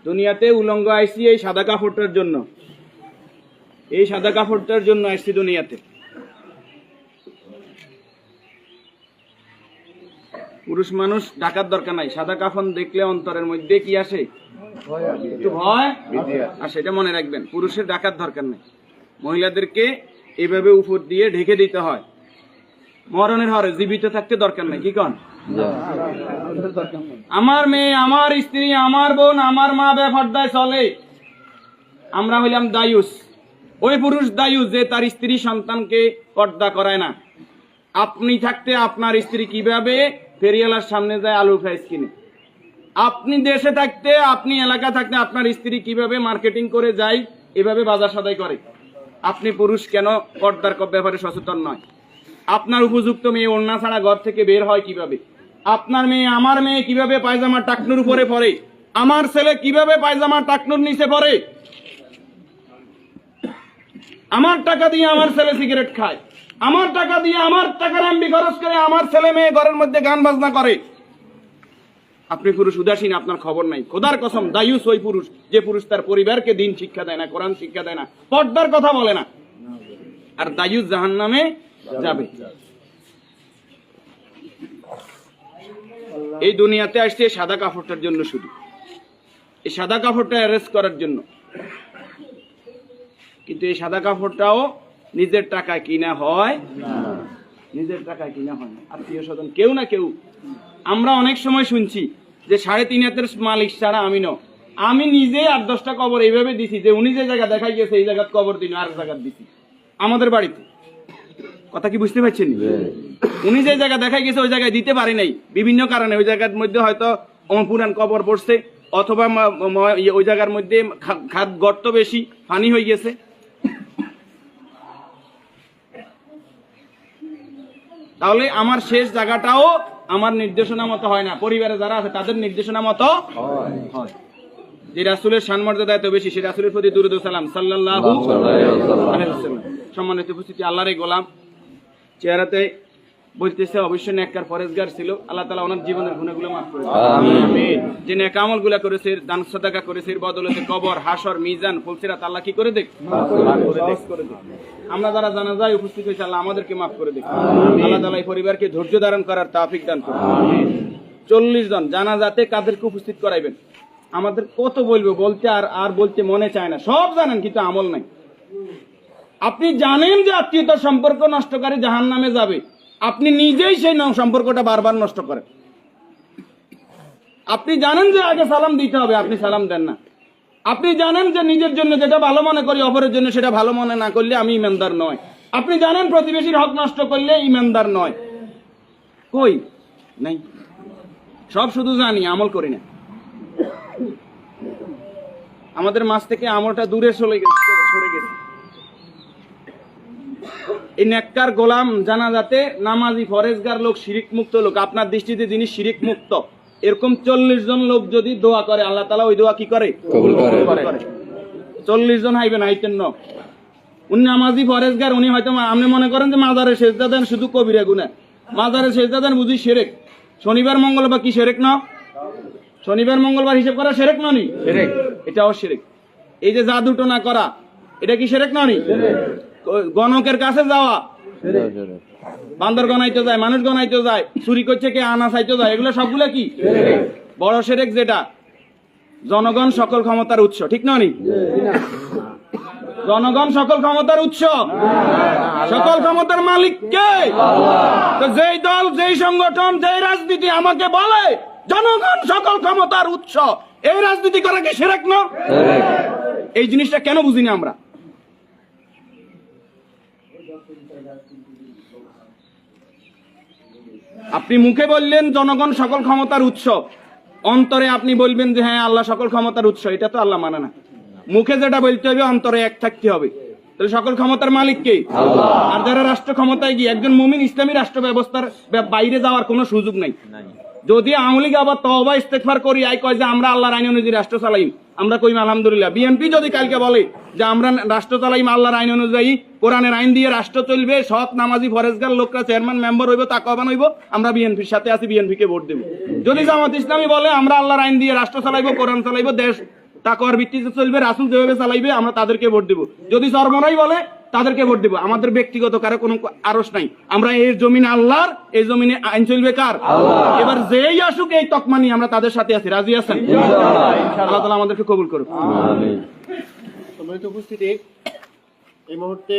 দুনিয়াতে উলঙ্গ আইসি এই সাদা কাপড়টার জন্য, এই সাদা কাপড়টার জন্য আসছি দুনিয়াতে। পুরুষ মানুষ ঢাকার দরকার নাই, সাদা কাফন দেখলে অন্তরের মধ্যে কি আসে? একটু ভয় আর সেটা মনে রাখবেন, পুরুষের ঢাকার দরকার নাই। মহিলাদেরকে এভাবে উপর দিয়ে ঢেকে দিতে হয়। মরণের হরে জীবিত থাকতে দরকার নাই। কি কন? আমার মেয়ে, আমার স্ত্রী, আমার বোন, আমার মা বেপরদায় চলে, আমরা হইলাম দায়ুস। ওই পুরুষ দায়ুস যে তার স্ত্রী সন্তানকে পর্দা করায় না। আপনি থাকতে আপনার স্ত্রী কিভাবে ফেরিওয়ালার সামনে যায় আলু ফ্রাইস কিনে? আপনি দেশে থাকতে, আপনি এলাকা থাকতে আপনার স্ত্রী কিভাবে মার্কেটিং করে যায়, এভাবে বাজার সদাই করে? আপনি পুরুষ কেন পর্দার ব্যাপারে সচেতন নয়? আপনার উপযুক্ত মেয়ে ওড়না ছাড়া ঘর থেকে বের হয় কিভাবে? আপনার মেয়ে, আমার মেয়ে কিভাবে পায়জামা টাকনুর উপরে পরে? আমার ছেলে কিভাবে পায়জামা টাকনুর নিচে পরে? আমার টাকা দিয়ে আমার ছেলে সিগারেট খায়, আমার টাকা দিয়ে, আমার টাকার এমবি খরচ করে আমার ছেলে মেয়ে ঘরের মধ্যে গান বাজনা করে। আপনি পুরুষ উদাসীন, আপনার খবর নাই। খোদার কসম, দায়ুস ওই পুরুষ যে পুরুষ তার পরিবারকে দিন শিক্ষা দেয় না, কোরআন শিক্ষা দেয় না, পর্দার কথা বলে না। আর দায়ুস জাহান্নামে যাবে। এই দুনিয়াতে আসছে সাদা কাপড়টার জন্য, শুধু এই সাদা কাপড়টা অ্যারেস্ট করার জন্য। কিন্তু এই সাদা কাপড়টাও নিজের টাকায় কিনা হয়, নিজের টাকায় কিনা হয় না, আত্মীয় স্বজন কেউ না কেউ। আমরা অনেক সময় শুনছি যে 3.5 হাতের মালিক ছাড়া আমি ন, আমি নিজে 8-10টা কবর এইভাবে দিছি যে উনি যে জায়গা দেখাই গেছে এই জায়গায় কবর দিন আর জায়গা দিছি আমাদের বাড়িতে। কথা কি বুঝতে পারছেন? উনি যে জায়গা দেখাই গেছে ওই জায়গায় দিতে পারি নাই বিভিন্ন কারণে। ওই জায়গার মধ্যে হয়তো পুরান কবর পড়ছে, অথবা ওই জায়গার মধ্যে খাদ গর্ত বেশি, পানি হয়ে গেছে। তাহলে আমার শেষ জায়গাটাও আমার নির্দেশনা মতো হয় না, পরিবারে যারা আছে তাদের নির্দেশনা মতো হয়। যে রাসূলের শানমর্যাদা এত বেশি, সেই রাসূলের প্রতি দুরূদ ও সালাম সাল্লাল্লাহু আলাইহি ওয়াসাল্লাম। সম্মানিত উপস্থিতি, আল্লাহর গোলাম চেহারাতে বলতেছে অবশ্যই নেককার পরেজগার ছিল। আল্লাহ তাআলা ওনার জীবনের গুনাহগুলো মাফ করে দেন, আমিন। যে নেক আমলগুলো করেছে, দান সাদাকা করেছে, এর বদৌলতে কবর, হাসর, মিজান, ফুলসিরাত আল্লাহ কি করে দেখ, মাফ করে দেখ। আমরা যারা জানাজায় উপস্থিত হয়েছে আল্লাহ আমাদেরকে মাফ করে দেখ। আল্লাহ তাআলা এই পরিবারকে ধৈর্য ধারণ করার তৌফিক দান করুন, আমিন। 40 জন জানাজাতে কাদেরকে উপস্থিত করাইবেন? আমাদের কত বলবো, বলতে আর বলতে মনে চায় না। সব জানেন কিন্তু আমল নাই। আপনি জানেন যে আত্মীয়তার সম্পর্ক নষ্টকারী জাহান্নামে যাবে, আপনি নিজেই সেই সম্পর্কটা বারবার নষ্ট করেন। আপনি জানেন যে আগে সালাম দিতে হবে, আপনি সালাম দেন না। আপনি জানেন যে নিজের জন্য যেটা ভালো মনে করি অপরের জন্য সেটা ভালো মনে না করলে আমি ইমানদার নয়। আপনি জানেন প্রতিবেশীর হক নষ্ট করলে ইমানদার নয়। কই নাই, সব শুধু জানি, আমল করি না। আমাদের মাঝ থেকে আমলটা দূরে সরে গেছে। এই নেককার গোলাম জানাজাতে নামাজি ফরেজগার লোক, শিরিক মুক্ত লোক, আপনার দৃষ্টিতে যিনি শিরিক মুক্ত, এরকম 40 জন লোক যদি দোয়া করে আল্লাহ তাআলা ওই দোয়া কি করে? কবুল করে। 40 জন হাইবেন, হাইতেন না। উনি নামাজি ফরেজগার, উনি হয়তো আপনি মনে করেন যে মাজারে সেজদা দেন শুধু কবিরা গুনাহ, মাজারে সেজদা দেন বুঝি শিরক। শনিবার মঙ্গলবার কি শিরক না? শনিবার মঙ্গলবার হিসাব করা শিরক না নি? শিরক, এটাও শিরক। এই যে জাদু টোনা করা, এটা কি শিরক না নি? গণকের কাছে যাওয়া, বান্দর গনাইতে যায়, মানুষ গনাইতে যায়, চুরি করছে কে, আনা চাইতে যায়, এগুলো সবগুলো কি বড় শিরক। যেটা জনগণ সকল ক্ষমতার উৎস, ঠিক না নি? জনগণ সকল ক্ষমতার উৎস, সকল ক্ষমতার মালিক কে? তো যেই দল, যেই সংগঠন, যেই রাজনীতি আমাকে বলে জনগণ সকল ক্ষমতার উৎস, এই রাজনীতি করা কি শিরক না? এই জিনিসটা কেন বুঝিনি আমরা? আপনি মুখে বললেন জনগণ সকল ক্ষমতার উৎস, অন্তরে আপনি বলবেন যে হ্যাঁ আল্লাহ সকল ক্ষমতার উৎস, এটা তো আল্লাহ মানে না। মুখে যেটা বলতে হবে অন্তরে এক থাকতে হবে। তাহলে সকল ক্ষমতার মালিক কে? আল্লাহ। আর যারা রাষ্ট্র ক্ষমতায় গিয়ে, একজন মুমিন ইসলামী রাষ্ট্র ব্যবস্থার বাইরে যাওয়ার কোনো সুযোগ নাই। যদি আওয়ামী লীগ আবার তওবা ইস্তেগফার করি আই কয় যে আমরা আল্লাহর আইন অনুযায়ী রাষ্ট্র চালাইম, আমরা কইম আলহামদুলিল্লাহ। বিএনপি যদি কালকে বলে যে আমরা রাষ্ট্র চালাইম আল্লাহর আইন অনুযায়ী, কোরআনের আইন দিয়ে রাষ্ট্র চলবে, সৎ নামাজি ফরেজগার লোকরা চেয়ারম্যান মেম্বার হইব, তাকওয়াবান হইব, আমরা বিএনপির সাথে আছি, বিএনপি কে ভোট দেব। যদি জামাত ইসলামী বলে আমরা আল্লাহর আইন দিয়ে রাষ্ট্র চালাইবো, কোরআন চালাইবো, দেশ তাকওয়ার ভিত্তিতে চলবে, রাসূল যেভাবে চালাইবে আমরা তাদেরকে ভোট দিব। যদি চরমরাই বলে তাদেরকে ভোট দিব। আমাদের ব্যক্তিগত কারো কোনো আরস নাই। আমরা এই জমিন আল্লাহর, এই জমিনে আইন চলবে কার? আল্লাহ। এবার যেই আসুক এই তকমা নিয়ে আমরা তাদের সাথে আছি। রাজি আছেন? আল্লাহ তাআলা আমাদেরকে কবুল করুন। সম্মানিত উপস্থিতি, এই মুহূর্তে